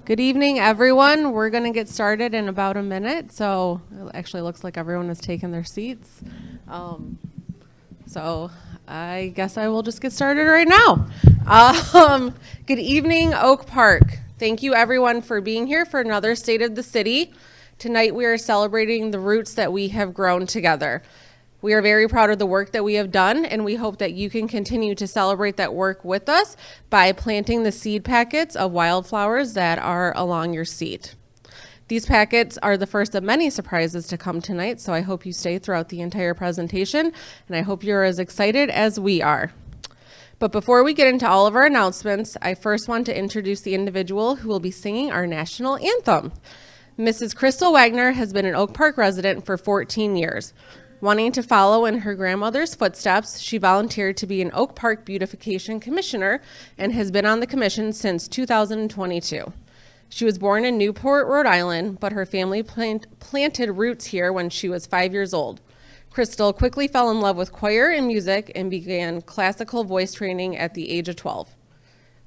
Good evening, everyone. We're going to get started in about a minute. So it actually looks like everyone has taken their seats. So I guess I will just get started right now. Good evening, Oak Park. Thank you, everyone, for being here for another State of the City. Tonight, we are celebrating the roots that we have grown together. We are very proud of the work that we have done, and we hope that you can continue to celebrate that work with us by planting the seed packets of wildflowers that are along your seat. These packets are the first of many surprises to come tonight, so I hope you stay throughout the entire presentation, and I hope you're as excited as we are. But before we get into all of our announcements, I first want to introduce the individual who will be singing our national anthem. Mrs. Crystal Wagner has been an Oak Park resident for 14 years. Wanting to follow in her grandmother's footsteps, she volunteered to be an Oak Park Beautification Commissioner and has been on the commission since 2022. She was born in Newport, Rhode Island, but her family planted roots here when she was 5 years old. Crystal quickly fell in love with choir and music and began classical voice training at the age of 12.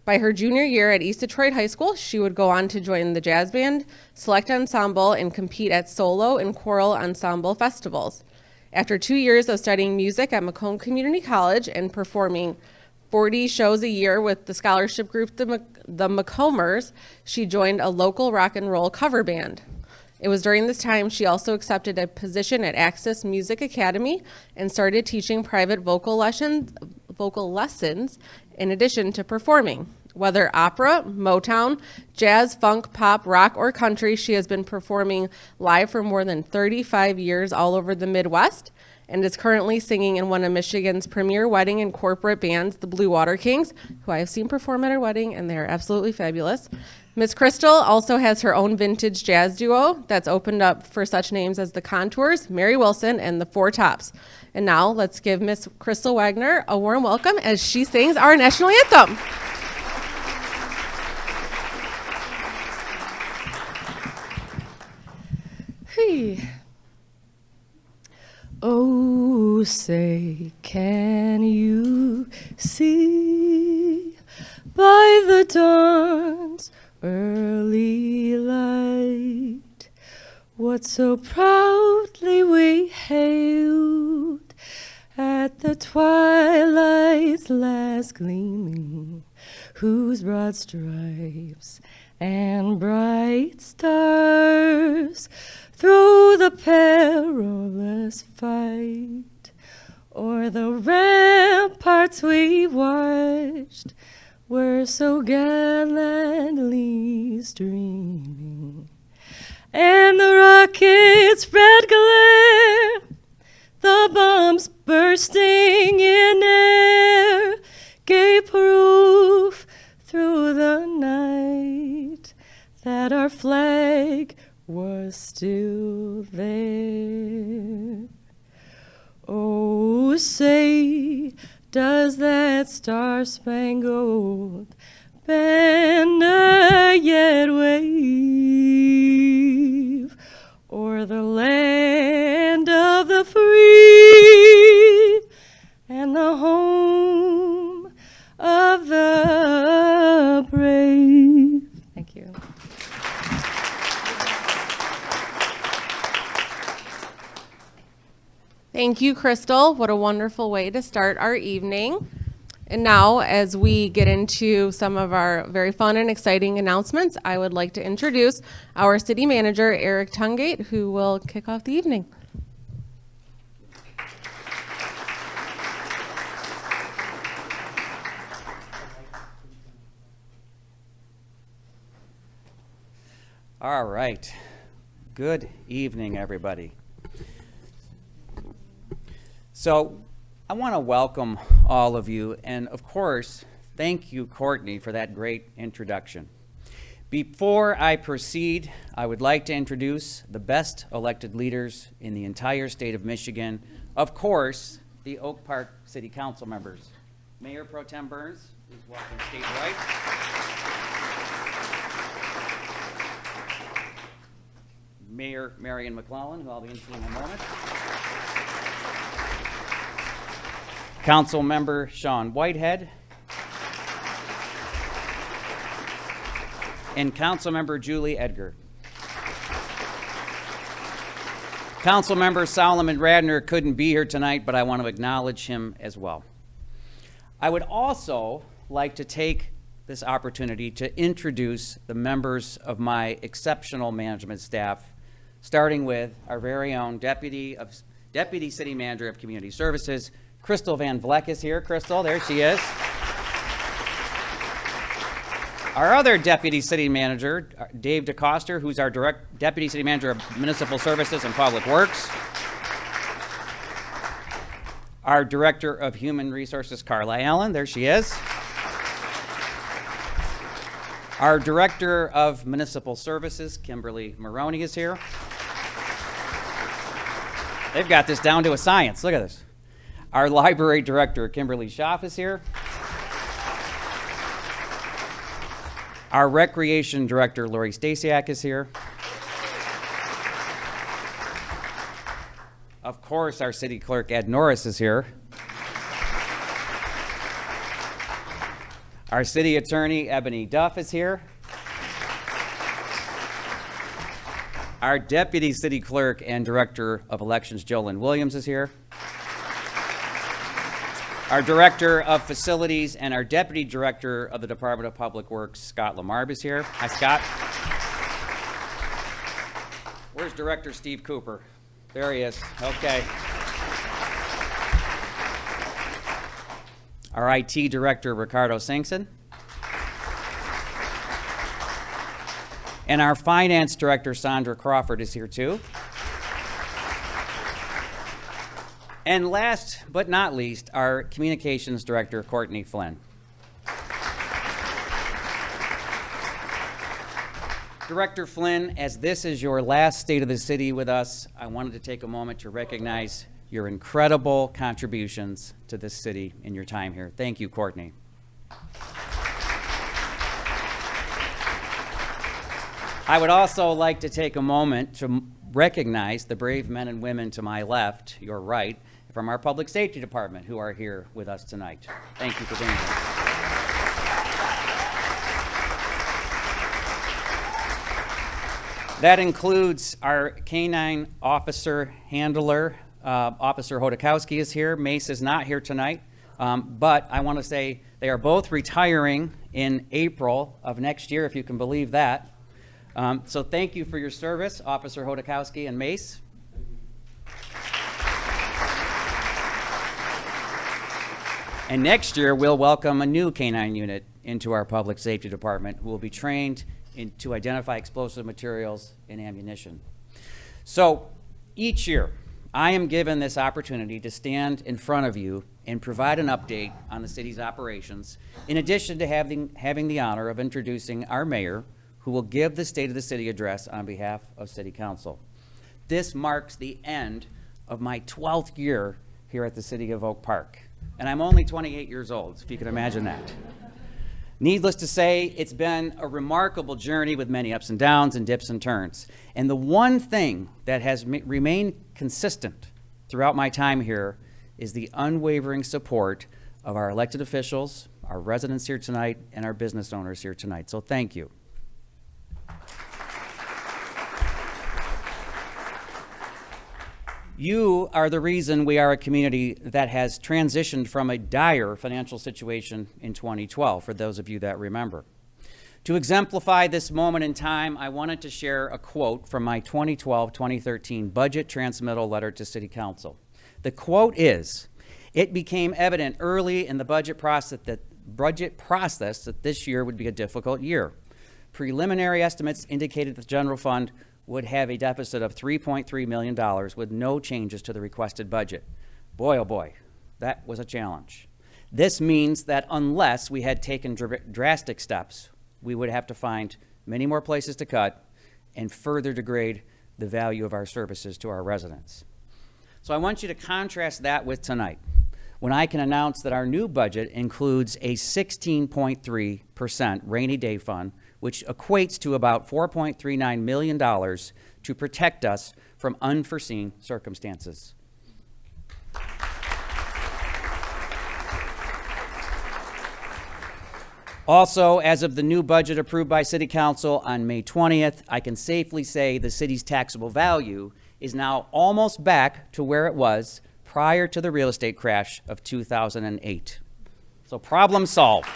By her junior year at East Detroit High School, she would go on to join the jazz band, select ensemble, and compete at solo and choral ensemble festivals. After 2 years of studying music at Macomb Community College and performing 40 shows a year with the scholarship group the Macombers, she joined a local rock and roll cover band. It was during this time she also accepted a position at Access Music Academy and started teaching private vocal lessons in addition to performing. Whether opera, Motown, jazz, funk, pop, rock, or country, she has been performing live for more than 35 years all over the Midwest and is currently singing in one of Michigan's premier wedding and corporate bands, the Blue Water Kings, who I have seen perform at her wedding, and they're absolutely fabulous. Miss Crystal also has her own vintage jazz duo that's opened up for such names as the Contours, Mary Wilson, and the Four Tops. And now let's give Miss Crystal Wagner a warm welcome as she sings our national anthem. Oh, say, can you see by the dawn's early light what so proudly we hailed at the twilight's last gleaming, whose broad stripes and bright stars through the perilous fight o'er the ramparts we watched were so gallantly streaming, and the rockets' red glare, the bombs bursting in air, gave proof through the night that our flag was still there. Oh, say, does that star-spangled banner yet wave o'er the land of the free and the home of the brave? Thank you. Thank you, Crystal. What a wonderful way to start our evening. And now, as we get into some of our very fun and exciting announcements, I would like to introduce our city manager, Eric Tungate, who will kick off the evening. All right. Good evening, everybody. So I want to welcome all of you, and of course, thank you, Courtney, for that great introduction. Before I proceed, I would like to introduce the best elected leaders in the entire state of Michigan. Of course, the Oak Park City Council members. Mayor Pro Tem Burns, please walking stage right. Mayor Marion McClellan, who I'll be introducing in a moment. Council Member Sean Whitehead. and Councilmember Julie Edgar. Councilmember Solomon Radner couldn't be here tonight, but I want to acknowledge him as well. I would also like to take this opportunity to introduce the members of my exceptional management staff, starting with our very own Deputy City Manager of Community Services, Crystal Van Vleck is here. Crystal, there she is. Our other Deputy City Manager, Dave DeCoster, who's our Deputy City Manager of Municipal Services and Public Works. Our Director of Human Resources, Carla Allen, there she is. Our Director of Municipal Services, Kimberly Maroney, is here. They've got this down to a science. Look at this. Our Library Director, Kimberly Schaff, is here. Our Recreation Director, Lori Stasiak, is here. Of course, our City Clerk, Ed Norris, is here. Our City Attorney, Ebony Duff, is here. Our Deputy City Clerk and Director of Elections, Jolyn Williams, is here. Our Director of Facilities and our Deputy Director of the Department of Public Works, Scott Lamarbe, is here. Hi, Scott. Where's Director Steve Cooper? There he is. Okay. Our IT Director, Ricardo Singson. And our Finance Director, Sandra Crawford, is here too. And last but not least, our Communications Director, Courtney Flynn. Director Flynn, as this is your last State of the City with us, I wanted to take a moment to recognize your incredible contributions to this city in your time here. Thank you, Courtney. I would also like to take a moment to recognize the brave men and women to my left, your right, from our Public Safety Department who are here with us tonight. Thank you for being here. That includes our K-9 officer handler, Officer Hodakowski is here. Mace is not here tonight, but I want to say they are both retiring in April of next year, if you can believe that. So thank you for your service, Officer Hodakowski and Mace. And next year, we'll welcome a new K-9 unit into our Public Safety Department who will be trained to identify explosive materials and ammunition. So each year, I am given this opportunity to stand in front of you and provide an update on the city's operations, in addition to having the honor of introducing our mayor, who will give the State of the City address on behalf of City Council. This marks the end of my 12th year here at the City of Oak Park. And I'm only 28 years old, if you can imagine that. Needless to say, it's been a remarkable journey with many ups and downs and dips and turns. And the one thing that has remained consistent throughout my time here is the unwavering support of our elected officials, our residents here tonight, and our business owners here tonight. So thank you. You are the reason we are a community that has transitioned from a dire financial situation in 2012, for those of you that remember. To exemplify this moment in time, I wanted to share a quote from my 2012-2013 budget transmittal letter to City Council. The quote is, "It became evident early in the budget process that this year would be a difficult year. Preliminary estimates indicated the general fund would have a deficit of $3.3 million with no changes to the requested budget. Boy, oh boy, that was a challenge. This means that unless we had taken drastic steps, we would have to find many more places to cut and further degrade the value of our services to our residents." So I want you to contrast that with tonight, when I can announce that our new budget includes a 16.3% rainy day fund, which equates to about $4.39 million to protect us from unforeseen circumstances. Also, as of the new budget approved by City Council on May 20th, I can safely say the city's taxable value is now almost back to where it was prior to the real estate crash of 2008. So problem solved.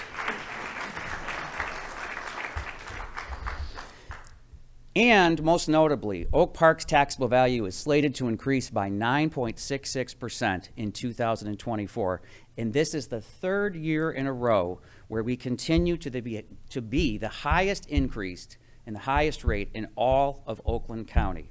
And most notably, Oak Park's taxable value is slated to increase by 9.66% in 2024. And this is the third year in a row where we continue to be the highest increase and the highest rate in all of Oakland County.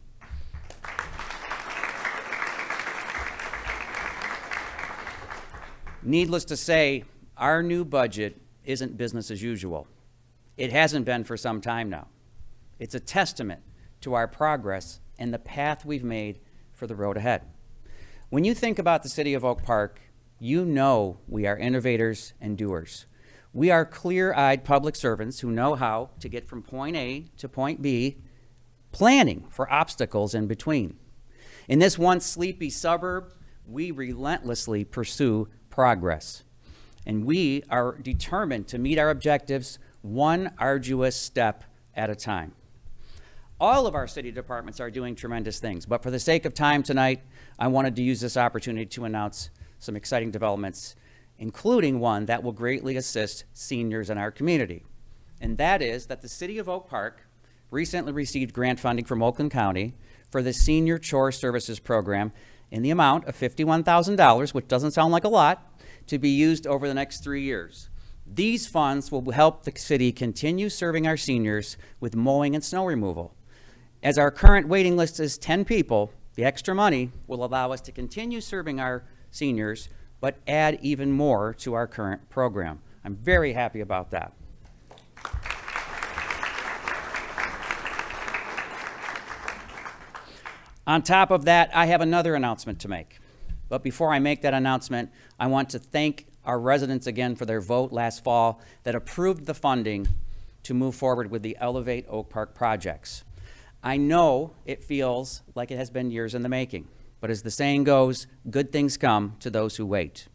Needless to say, our new budget isn't business as usual. It hasn't been for some time now. It's a testament to our progress and the path we've made for the road ahead. When you think about the city of Oak Park, you know we are innovators and doers. We are clear-eyed public servants who know how to get from point A to point B, planning for obstacles in between. In this once sleepy suburb, we relentlessly pursue progress. And we are determined to meet our objectives one arduous step at a time. All of our city departments are doing tremendous things, but for the sake of time tonight, I wanted to use this opportunity to announce some exciting developments, including one that will greatly assist seniors in our community. And that is that the City of Oak Park recently received grant funding from Oakland County for the Senior Chore Services Program in the amount of $51,000, which doesn't sound like a lot, to be used over the next 3 years. These funds will help the city continue serving our seniors with mowing and snow removal. As our current waiting list is 10 people, the extra money will allow us to continue serving our seniors, but add even more to our current program. I'm very happy about that. On top of that, I have another announcement to make. But before I make that announcement, I want to thank our residents again for their vote last fall that approved the funding to move forward with the Elevate Oak Park projects. I know it feels like it has been years in the making, but as the saying goes, good things come to those who wait.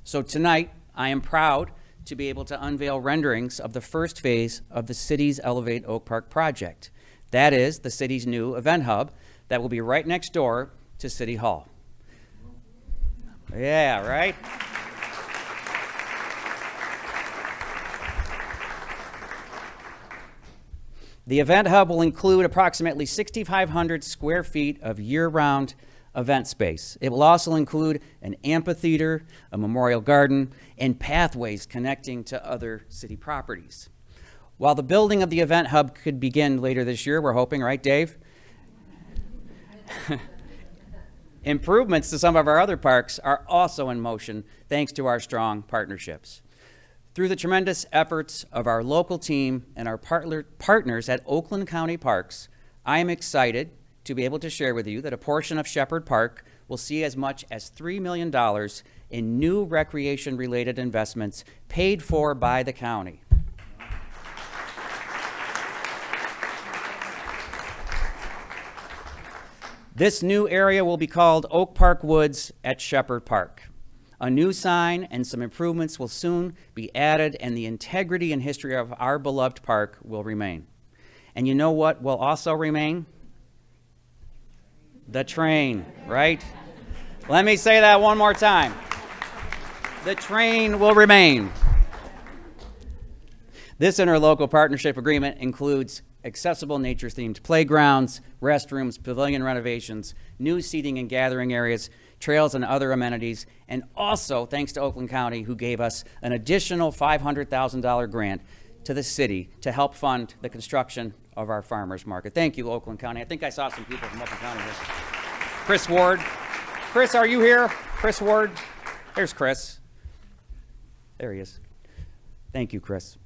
So tonight, I am proud to be able to unveil renderings of the first phase of the city's Elevate Oak Park project. That is the city's new event hub that will be right next door to City Hall. Yeah, right? The event hub will include approximately 6,500 square feet of year-round event space. It will also include an amphitheater, a memorial garden, and pathways connecting to other city properties. While the building of the event hub could begin later this year, we're hoping, right, Dave? Improvements to some of our other parks are also in motion thanks to our strong partnerships. Through the tremendous efforts of our local team and our partners at Oakland County Parks, I am excited to be able to share with you that a portion of Shepherd Park will see as much as $3 million in new recreation-related investments paid for by the county. This new area will be called Oak Park Woods at Shepherd Park. A new sign and some improvements will soon be added, and the integrity and history of our beloved park will remain. And you know what will also remain? The train, right? Let me say that one more time. The train will remain. This interlocal partnership agreement includes accessible nature-themed playgrounds, restrooms, pavilion renovations, new seating and gathering areas, trails and other amenities, and also thanks to Oakland County, who gave us an additional $500,000 grant to the city to help fund the construction of our farmers market. Thank you, Oakland County. I think I saw some people from Oakland County here. Chris Ward. Chris, are you here? Chris Ward. There's Chris. There he is. Thank you, Chris.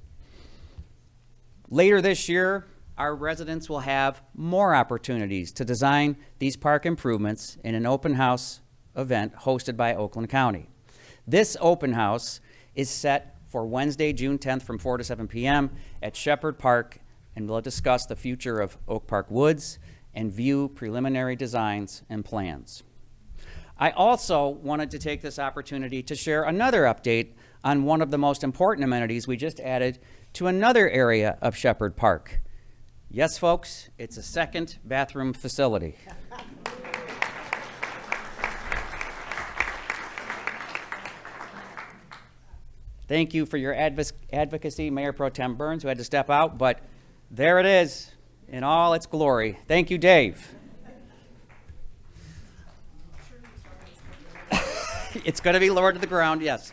Later this year, our residents will have more opportunities to design these park improvements in an open house event hosted by Oakland County. This open house is set for Wednesday, June 10th from 4 to 7 p.m. at Shepherd Park, and we'll discuss the future of Oak Park Woods and view preliminary designs and plans. I also wanted to take this opportunity to share another update on one of the most important amenities we just added to another area of Shepherd Park. Yes, folks, it's a second bathroom facility. Thank you for your advocacy, Mayor Pro Tem Burns, who had to step out, but there it is in all its glory. Thank you, Dave. It's going to be lowered to the ground, yes.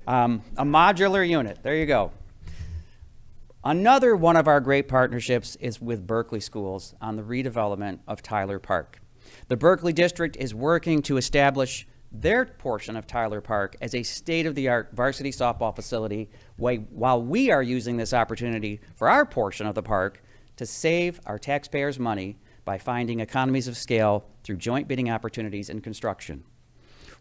A modular unit, there you go. Another one of our great partnerships is with Berkeley Schools on the redevelopment of Tyler Park. The Berkeley District is working to establish their portion of Tyler Park as a state-of-the-art varsity softball facility, while we are using this opportunity for our portion of the park to save our taxpayers' money by finding economies of scale through joint bidding opportunities in construction.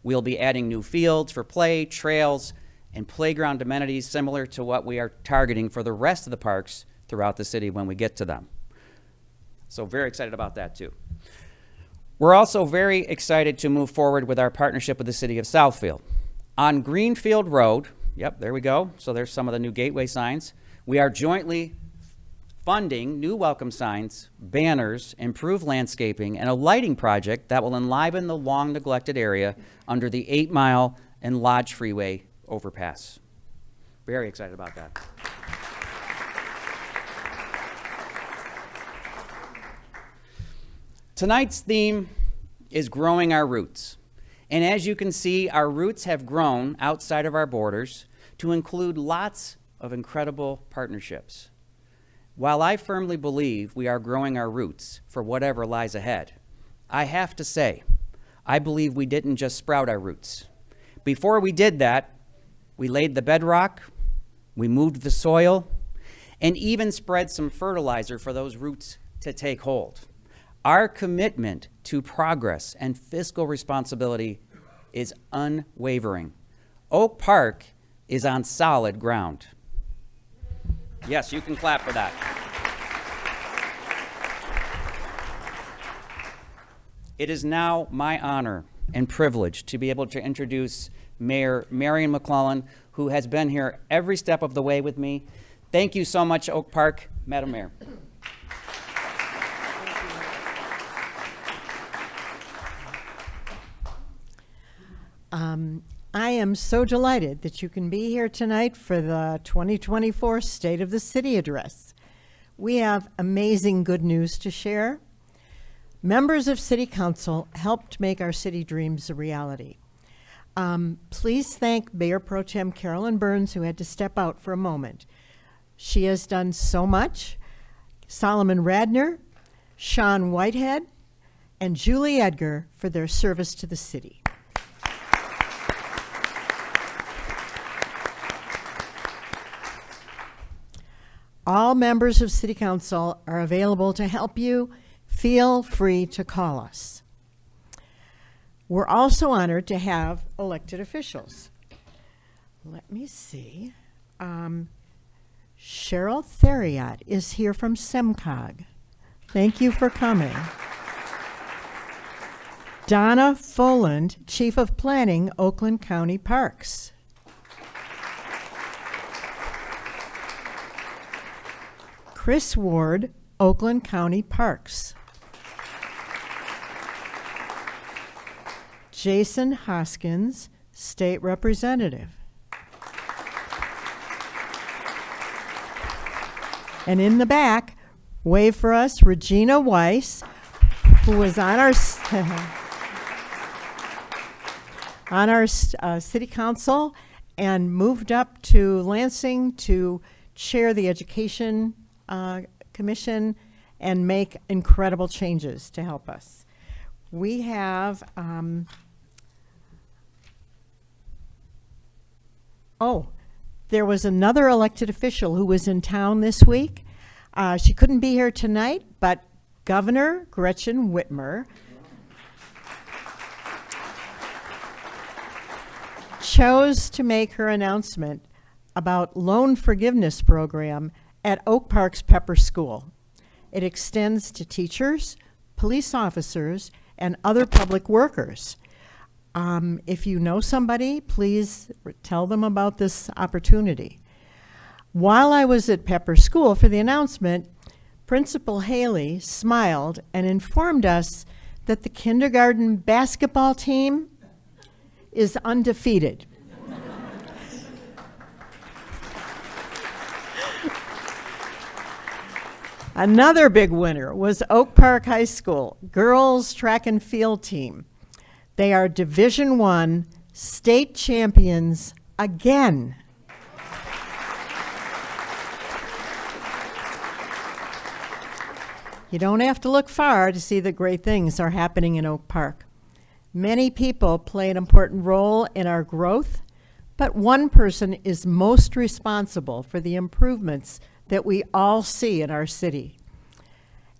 We'll be adding new fields for play, trails, and playground amenities similar to what we are targeting for the rest of the parks throughout the city when we get to them. So very excited about that too. We're also very excited to move forward with our partnership with the city of Southfield. On Greenfield Road, yep, there we go. So there's some of the new gateway signs. We are jointly funding new welcome signs, banners, improved landscaping, and a lighting project that will enliven the long neglected area under the 8 Mile and Lodge Freeway overpass. Very excited about that. Tonight's theme is growing our roots. And as you can see, our roots have grown outside of our borders to include lots of incredible partnerships. While I firmly believe we are growing our roots for whatever lies ahead, I have to say, I believe we didn't just sprout our roots. Before we did that, we laid the bedrock, we moved the soil, and even spread some fertilizer for those roots to take hold. Our commitment to progress and fiscal responsibility is unwavering. Oak Park is on solid ground. Yes, you can clap for that. It is now my honor and privilege to be able to introduce Mayor Marion McClellan, who has been here every step of the way with me. Thank you so much, Oak Park. Madam Mayor. I am so delighted that you can be here tonight for the 2024 State of the City Address. We have amazing good news to share. Members of City Council helped make our city dreams a reality. Please thank Mayor Pro Tem Carolyn Burns, who had to step out for a moment. She has done so much. Solomon Radner, Sean Whitehead, and Julie Edgar for their service to the city. All members of City Council are available to help you. Feel free to call us. We're also honored to have elected officials. Let me see. Cheryl Theriot is here from SEMCOG. Thank you for coming. Donna Foland, Chief of Planning, Oakland County Parks. Chris Ward, Oakland County Parks. Jason Hoskins, State Representative. And in the back, wave for us, Regina Weiss, who was on our city council and moved up to Lansing to chair the Education Commission and make incredible changes to help us. We have, there was another elected official who was in town this week. She couldn't be here tonight, but Governor Gretchen Whitmer chose to make her announcement about loan forgiveness program at Oak Park's Pepper School. It extends to teachers, police officers, and other public workers. If you know somebody, please tell them about this opportunity. While I was at Pepper School for the announcement, Principal Haley smiled and informed us that the kindergarten basketball team is undefeated. Another big winner was Oak Park High School girls track and field team. They are Division I state champions again. You don't have to look far to see that great things are happening in Oak Park. Many people play an important role in our growth, but one person is most responsible for the improvements that we all see in our city.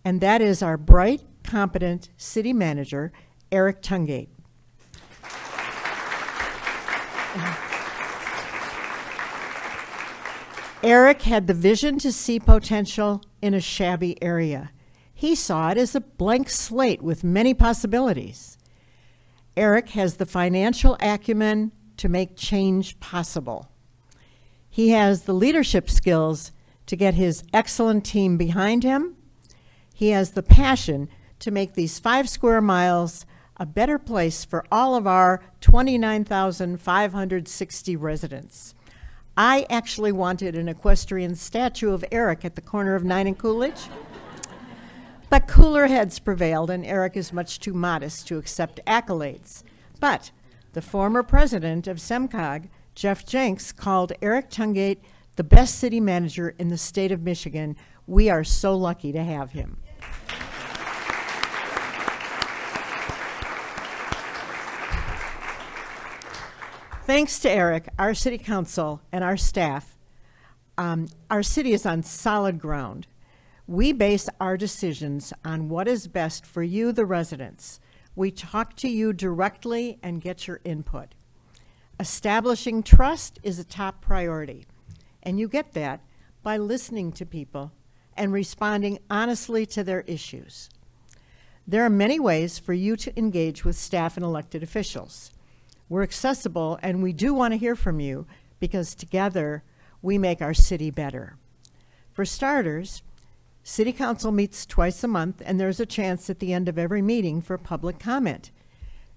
And that is our bright, competent city manager, Eric Tungate. Eric had the vision to see potential in a shabby area. He saw it as a blank slate with many possibilities. Eric has the financial acumen to make change possible. He has the leadership skills to get his excellent team behind him. He has the passion to make these 5 square miles a better place for all of our 29,560 residents. I actually wanted an equestrian statue of Eric at the corner of 9 and Coolidge, but cooler heads prevailed, and Eric is much too modest to accept accolades. But the former president of SEMCOG, Jeff Jenks, called Eric Tungate the best city manager in the state of Michigan. We are so lucky to have him. Thanks to Eric, our city council, and our staff, our city is on solid ground. We base our decisions on what is best for you, the residents. We talk to you directly and get your input. Establishing trust is a top priority. And you get that by listening to people and responding honestly to their issues. There are many ways for you to engage with staff and elected officials. We're accessible, and we do want to hear from you because together we make our city better. For starters, City Council meets twice a month, and there's a chance at the end of every meeting for public comment.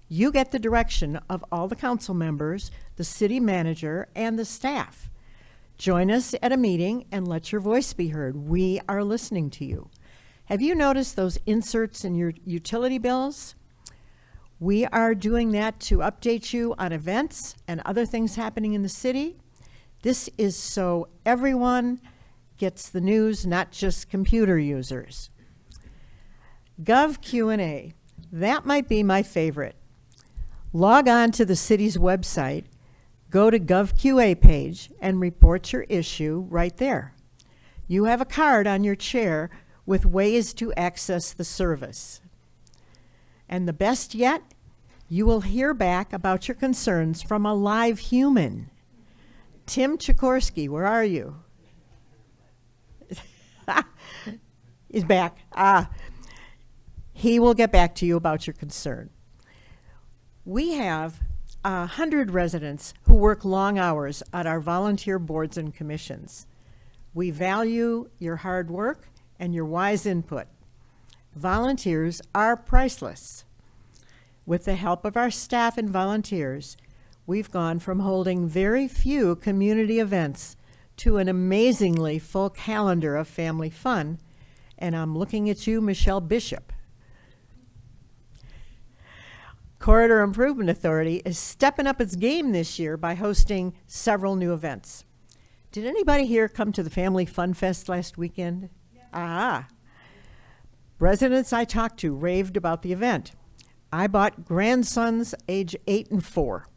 You get the direction of all the council members, the city manager, and the staff. Join us at a meeting and let your voice be heard. We are listening to you. Have you noticed those inserts in your utility bills? We are doing that to update you on events and other things happening in the city. This is so everyone gets the news, not just computer users. Gov Q&A, that might be my favorite. Log on to the city's website, go to GovQA page, and report your issue right there. You have a card on your chair with ways to access the service. And the best yet, you will hear back about your concerns from a live human. Tim Chikorsky, where are you? He's back. He will get back to you about your concern. We have 100 residents who work long hours at our volunteer boards and commissions. We value your hard work and your wise input. Volunteers are priceless. With the help of our staff and volunteers, we've gone from holding very few community events to an amazingly full calendar of family fun, and I'm looking at you, Michelle Bishop. Corridor Improvement Authority is stepping up its game this year by hosting several new events. Did anybody here come to the Family Fun Fest last weekend? Yeah. Residents I talked to raved about the event. I bought grandsons age 8 and 4,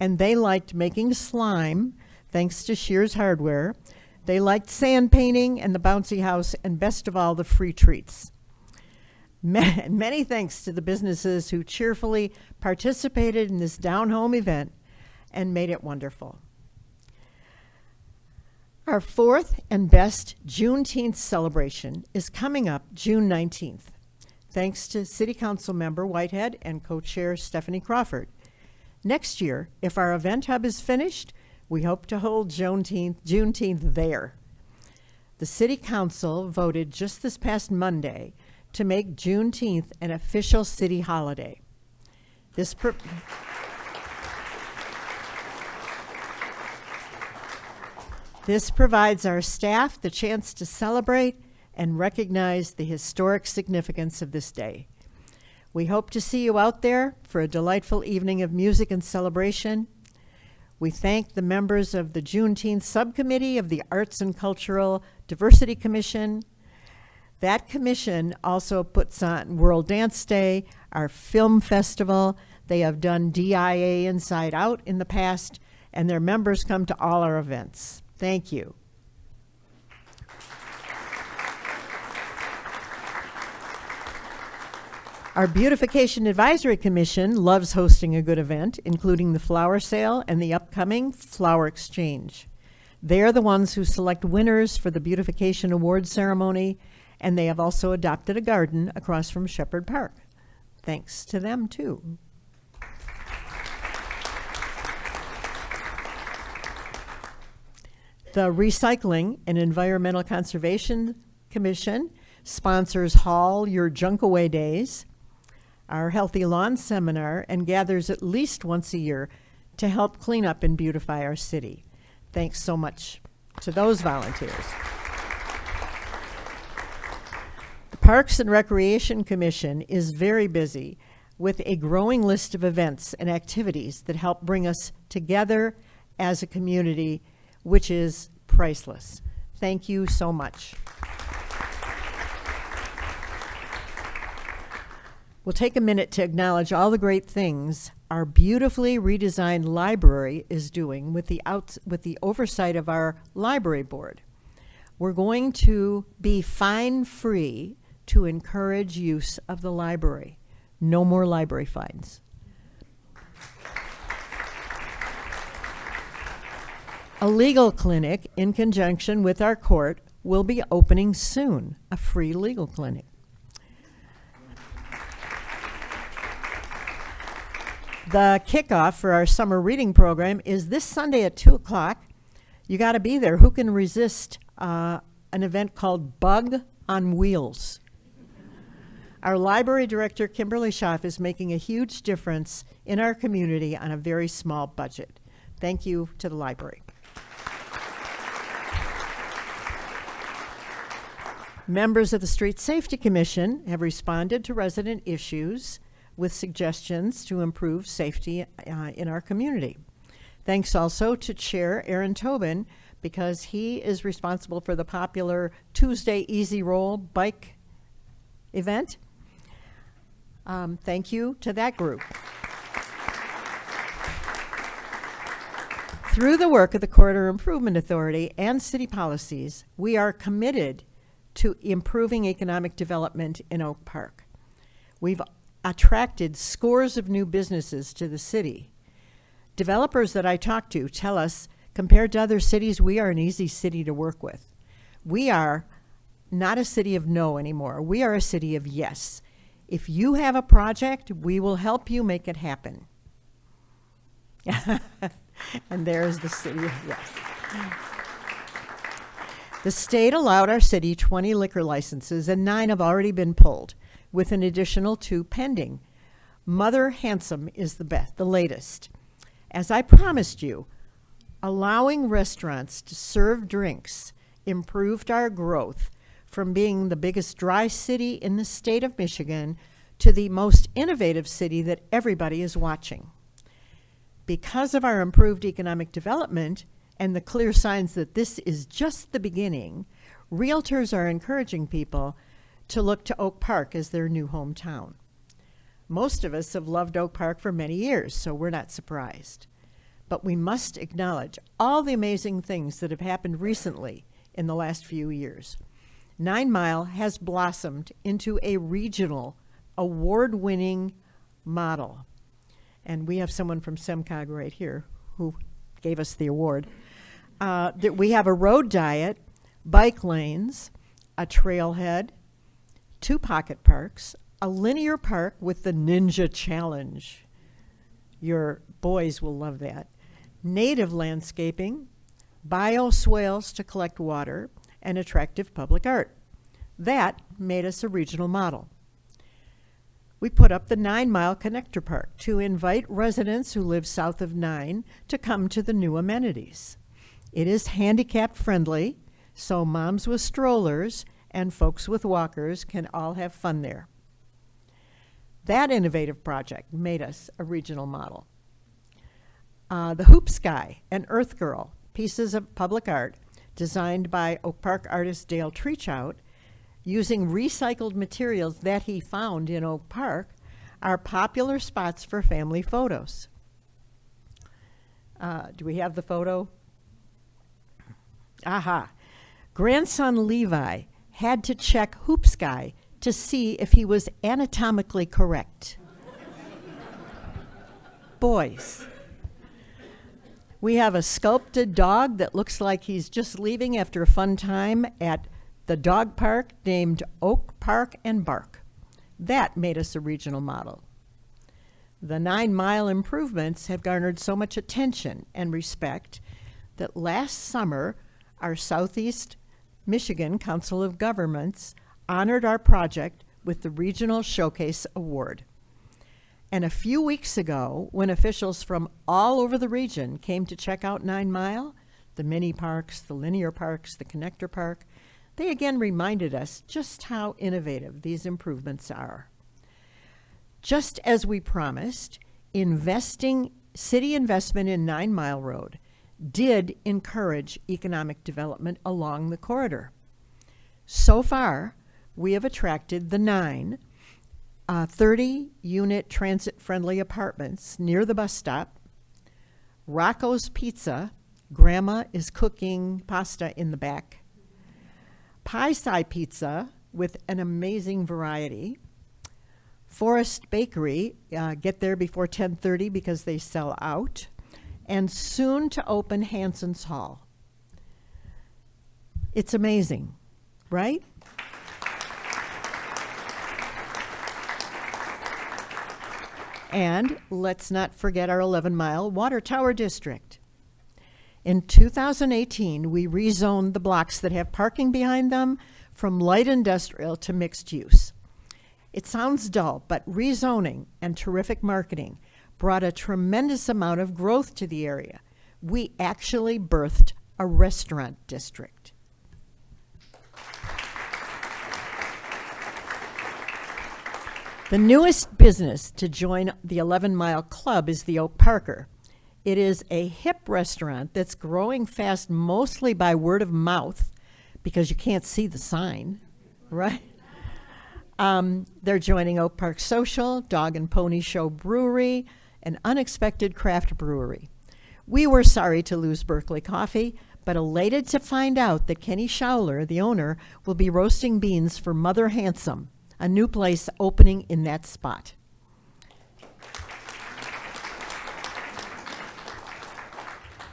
and they liked making slime, thanks to Shears Hardware. They liked sand painting and the bouncy house, and best of all, the free treats. Many thanks to the businesses who cheerfully participated in this down-home event and made it wonderful. Our fourth and best Juneteenth celebration is coming up June 19th, thanks to City Council member Whitehead and co-chair Stephanie Crawford. Next year, if our event hub is finished, We hope to hold Juneteenth there. The City Council voted just this past Monday to make Juneteenth an official city holiday. This provides our staff the chance to celebrate and recognize the historic significance of this day. We hope to see you out there for a delightful evening of music and celebration. We thank the members of the Juneteenth Subcommittee of the Arts and Cultural Diversity Commission. That commission also puts on World Dance Day, our film festival. They have done DIA Inside Out in the past, and their members come to all our events. Thank you. Our Beautification Advisory Commission loves hosting a good event, including the flower sale and the upcoming flower exchange. They are the ones who select winners for the Beautification Award ceremony, and they have also adopted a garden across from Shepherd Park. Thanks to them, too. The Recycling and Environmental Conservation Commission sponsors Haul Your Junk Away Days, our Healthy Lawn Seminar, and gathers at least once a year to help clean up and beautify our city. Thanks so much to those volunteers. The Parks and Recreation Commission is very busy with a growing list of events and activities that help bring us together as a community, which is priceless. Thank you so much. We'll take a minute to acknowledge all the great things our beautifully redesigned library is doing with the oversight of our library board. We're going to be fine-free to encourage use of the library. No more library fines. A legal clinic in conjunction with our court will be opening soon, a free legal clinic. The kickoff for our summer reading program is this Sunday at 2 o'clock. You got to be there. Who can resist an event called Bug on Wheels? Our library director, Kimberly Schaff, is making a huge difference in our community on a very small budget. Thank you to the library. Members of the Street Safety Commission have responded to resident issues with suggestions to improve safety in our community. Thanks also to Chair Aaron Tobin, because he is responsible for the popular Tuesday Easy Roll bike event. Thank you to that group. Through the work of the Corridor Improvement Authority and city policies, we are committed to improving economic development in Oak Park. We've attracted scores of new businesses to the city. Developers that I talk to tell us, compared to other cities, we are an easy city to work with. We are not a city of no anymore. We are a city of yes. If you have a project, we will help you make it happen. And there's the city of yes. The state allowed our city 20 liquor licenses, and 9 have already been pulled, with an additional 2 pending. Mother Handsome is the latest. As I promised you, allowing restaurants to serve drinks improved our growth from being the biggest dry city in the state of Michigan to the most innovative city that everybody is watching. Because of our improved economic development and the clear signs that this is just the beginning, realtors are encouraging people to look to Oak Park as their new hometown. Most of us have loved Oak Park for many years, so we're not surprised. But we must acknowledge all the amazing things that have happened recently in the last few years. 9 Mile has blossomed into a regional, award-winning model. And we have someone from SEMCOG right here who gave us the award. That we have a road diet, bike lanes, a trailhead, 2 pocket parks, a linear park with the Ninja Challenge. Your boys will love that. native landscaping, bioswales to collect water, and attractive public art. That made us a regional model. We put up the 9 Mile Connector Park to invite residents who live south of 9 to come to the new amenities. It is handicap friendly, so moms with strollers and folks with walkers can all have fun there. That innovative project made us a regional model. The Hoop Sky and Earth Girl, pieces of public art designed by Oak Park artist Dale Treachout, using recycled materials that he found in Oak Park, are popular spots for family photos. Do we have the photo? Aha. Grandson Levi had to check Hoop Sky to see if he was anatomically correct. Boys. We have a sculpted dog that looks like he's just leaving after a fun time at the dog park named Oak Park and Bark. That made us a regional model. The 9 Mile improvements have garnered so much attention and respect that last summer, our Southeast Michigan Council of Governments honored our project with the Regional Showcase Award. And a few weeks ago, when officials from all over the region came to check out 9 Mile, the mini parks, the linear parks, the connector park, they again reminded us just how innovative these improvements are. Just as we promised, city investment in 9 Mile Road did encourage economic development along the corridor. So far, we have attracted the 30-unit transit-friendly apartments near the bus stop, Rocco's Pizza, Grandma is cooking pasta in the back, Pie-Sci Pizza with an amazing variety, Forest Bakery, get there before 10:30 because they sell out, and soon to open Hanson's Hall. It's amazing, right? And let's not forget our 11 Mile Water Tower District. In 2018, we rezoned the blocks that have parking behind them from light industrial to mixed use. It sounds dull, but rezoning and terrific marketing brought a tremendous amount of growth to the area. We actually birthed a restaurant district. The newest business to join the 11 Mile Club is the Oak Parker. It is a hip restaurant that's growing fast mostly by word of mouth because you can't see the sign, right? They're joining Oak Park Social, Dog and Pony Show Brewery, an unexpected craft brewery. We were sorry to lose Berkeley Coffee, but elated to find out that Kenny Schauler, the owner, will be roasting beans for Mother Handsome, a new place opening in that spot.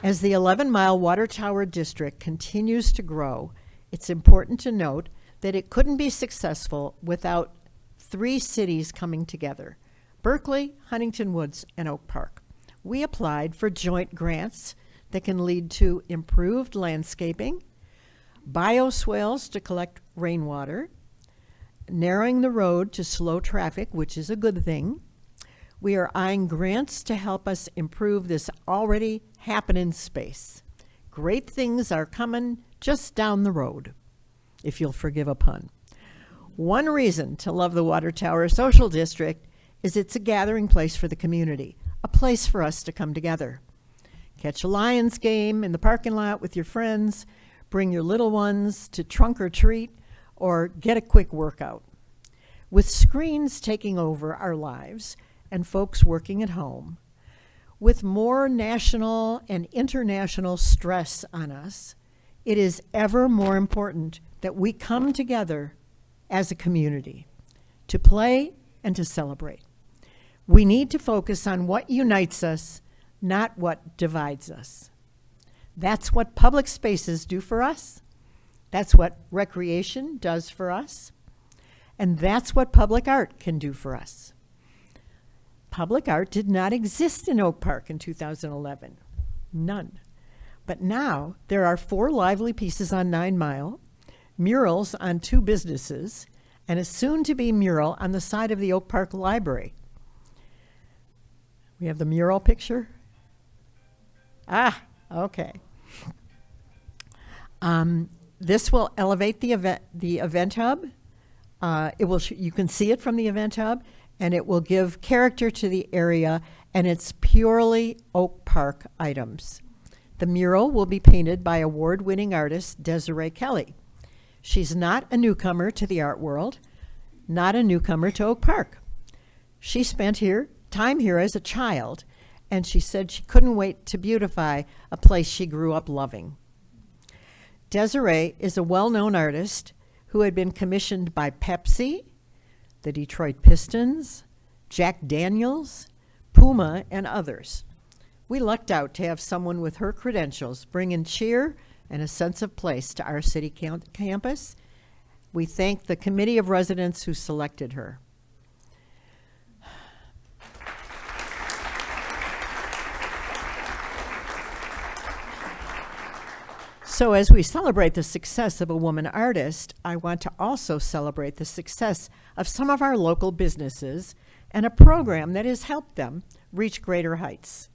As the 11 Mile Water Tower District continues to grow, it's important to note that it couldn't be successful without 3 cities coming together: Berkeley, Huntington Woods, and Oak Park. We applied for joint grants that can lead to improved landscaping, bioswales to collect rainwater, narrowing the road to slow traffic, which is a good thing. We are eyeing grants to help us improve this already happening space. Great things are coming just down the road, if you'll forgive a pun. One reason to love the Water Tower Social District is it's a gathering place for the community, a place for us to come together. Catch a Lions game in the parking lot with your friends, bring your little ones to trunk or treat, or get a quick workout. With screens taking over our lives and folks working at home, with more national and international stress on us, it is ever more important that we come together as a community to play and to celebrate. We need to focus on what unites us, not what divides us. That's what public spaces do for us. That's what recreation does for us. And that's what public art can do for us. Public art did not exist in Oak Park in 2011. None. But now there are 4 lively pieces on 9 Mile, murals on 2 businesses, and a soon-to-be mural on the side of the Oak Park Library. We have the mural picture. Ah, okay. This will elevate the event hub. You can see it from the event hub, and it will give character to the area, and it's purely Oak Park items. The mural will be painted by award-winning artist Desiree Kelly. She's not a newcomer to the art world, not a newcomer to Oak Park. She spent time here as a child, and she said she couldn't wait to beautify a place she grew up loving. Desiree is a well-known artist who had been commissioned by Pepsi, the Detroit Pistons, Jack Daniels, Puma, and others. We lucked out to have someone with her credentials bring in cheer and a sense of place to our city campus. We thank the committee of residents who selected her. So as we celebrate the success of a woman artist, I want to also celebrate the success of some of our local businesses and a program that has helped them reach greater heights.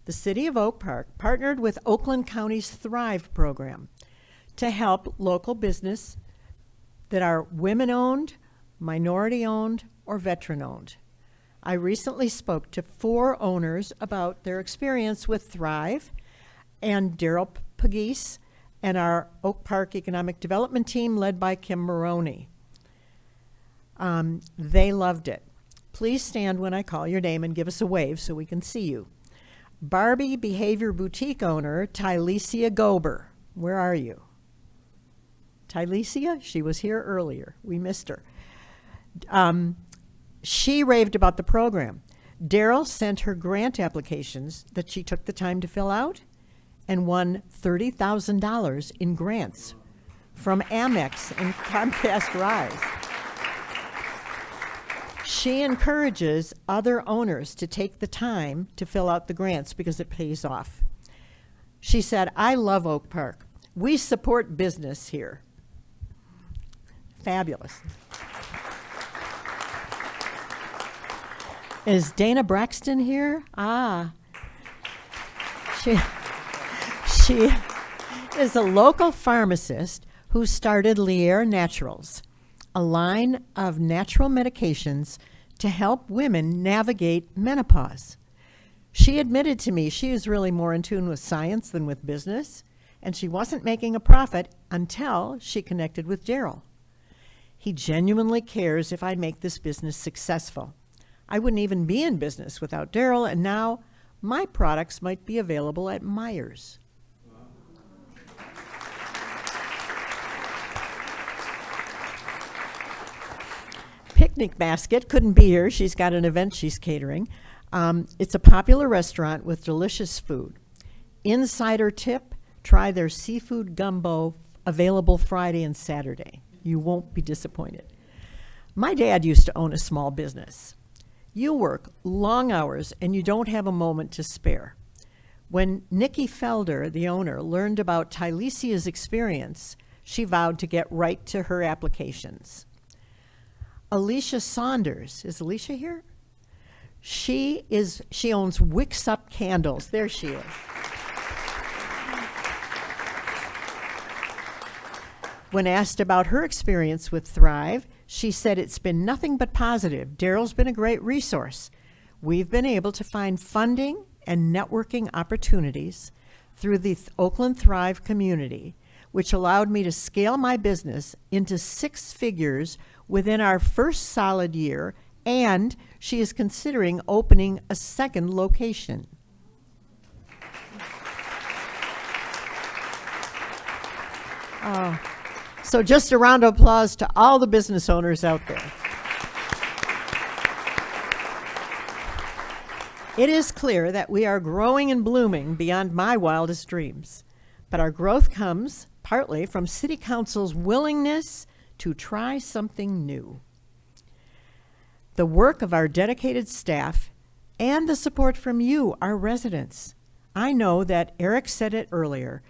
The City of Oak Park partnered with Oakland County's Thrive program to help local business that are women-owned, minority-owned, or veteran-owned. I recently spoke to 4 owners about their experience with Thrive, and Daryl Pagese and our Oak Park Economic Development team led by Kim Maroney. They loved it. Please stand when I call your name and give us a wave so we can see you. Barbie Behavior Boutique owner, Tylesia Gober. Where are you? Tylesia? She was here earlier. We missed her. She raved about the program. Daryl sent her grant applications that she took the time to fill out and won $30,000 in grants from Amex and Comcast Rise. She encourages other owners to take the time to fill out the grants because it pays off. She said, "I love Oak Park. We support business here." Fabulous. Is Dana Braxton here? She is a local pharmacist who started Lier Naturals, a line of natural medications to help women navigate menopause. She admitted to me she is really more in tune with science than with business, and she wasn't making a profit until she connected with Daryl. He genuinely cares if I make this business successful. I wouldn't even be in business without Daryl, and now my products might be available at Myers. Picnic Basket couldn't be here. She's got an event she's catering. It's a popular restaurant with delicious food. Insider tip, try their seafood gumbo, available Friday and Saturday. You won't be disappointed. My dad used to own a small business. You work long hours and you don't have a moment to spare. When Nikki Felder, the owner, learned about Tylesia's experience, she vowed to get right to her applications. Alicia Saunders, is Alicia here? She owns Wicks Up Candles. There she is. When asked about her experience with Thrive, she said it's been nothing but positive. Daryl's been a great resource. We've been able to find funding and networking opportunities through the Oakland Thrive community, which allowed me to scale my business into 6 figures within our first solid year, and she is considering opening a second location. So just a round of applause to all the business owners out there. It is clear that we are growing and blooming beyond my wildest dreams, but our growth comes partly from City Council's willingness to try something new. The work of our dedicated staff and the support from you, our residents. I know that Eric said it earlier,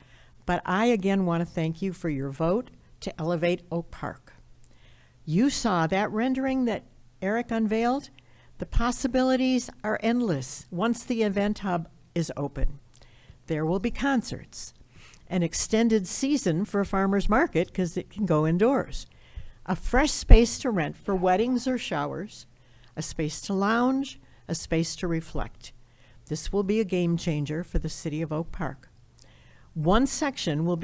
but I again want to thank you for your vote to elevate Oak Park. You saw that rendering that Eric unveiled? The possibilities are endless once the event hub is open. There will be concerts, an extended season for a farmer's market because it can go indoors, a fresh space to rent for weddings or showers, a space to lounge, a space to reflect. This will be a game changer for the city of Oak Park. One section will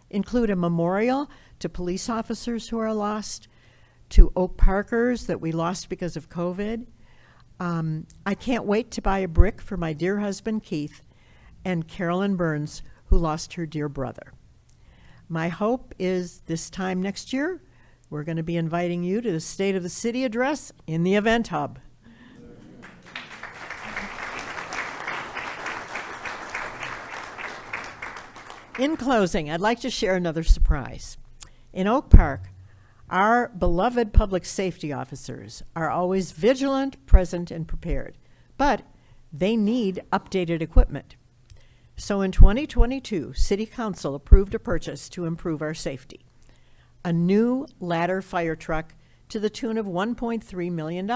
include a memorial to police officers who are lost, to Oak Parkers that we lost because of COVID. I can't wait to buy a brick for my dear husband, Keith, and Carolyn Burns, who lost her dear brother. My hope is this time next year, we're going to be inviting you to the State of the City address in the event hub. In closing, I'd like to share another surprise. In Oak Park, our beloved public safety officers are always vigilant, present, and prepared, but they need updated equipment. So in 2022, City Council approved a purchase to improve our safety. A new ladder fire truck to the tune of $1.3 million.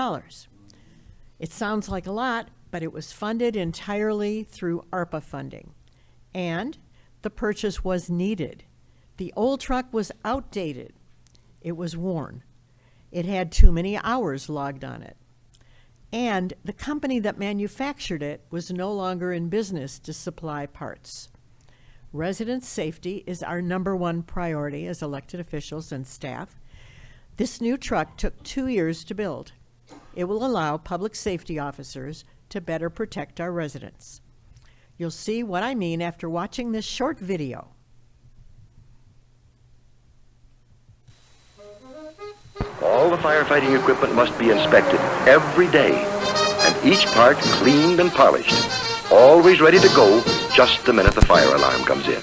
It sounds like a lot, but it was funded entirely through ARPA funding. And the purchase was needed. The old truck was outdated. It was worn. It had too many hours logged on it. And the company that manufactured it was no longer in business to supply parts. Resident safety is our #1 priority as elected officials and staff. This new truck took 2 years to build. It will allow public safety officers to better protect our residents. You'll see what I mean after watching this short video. All the firefighting equipment must be inspected every day, and each part cleaned and polished, always ready to go just the minute the fire alarm comes in.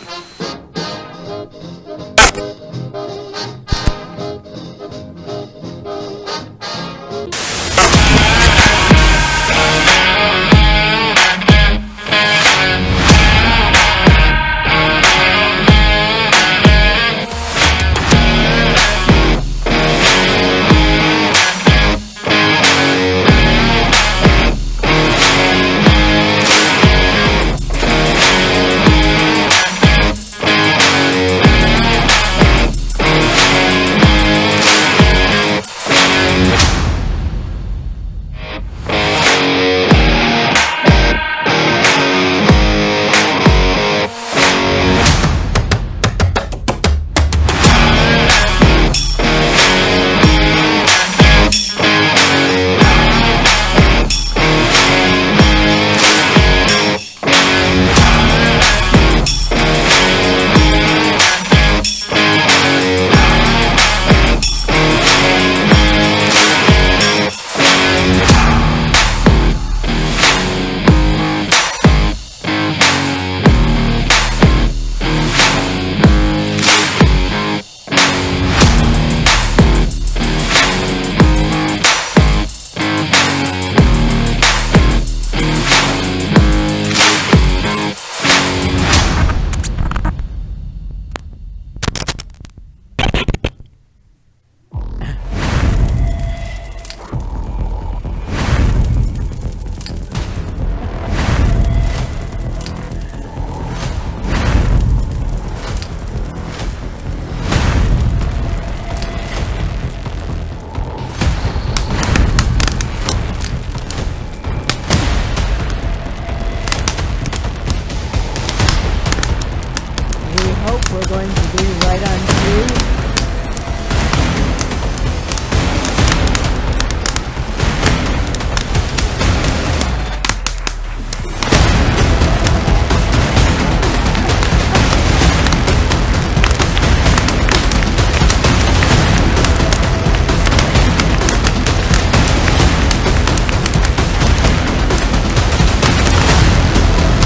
We're going to be right on cue.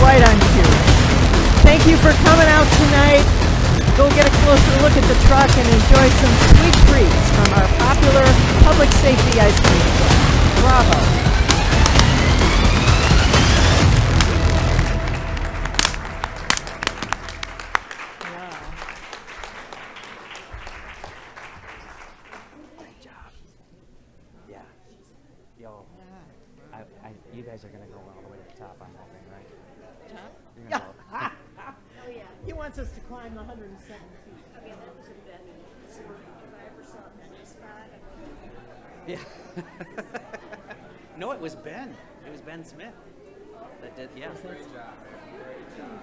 Right on cue. Thank you for coming out tonight. Go get a closer look at the truck and enjoy some sweet treats from our popular public safety ice cream truck. Bravo. You guys are going to go all the way to the top, I'm hoping, right? Top? You're gonna go. He wants us to climb 107 feet. Okay, that was a bad spot. If I ever saw a bench spot, Yeah. No, it was Ben. It was Ben Smith that did. Yeah. Great job. Great job.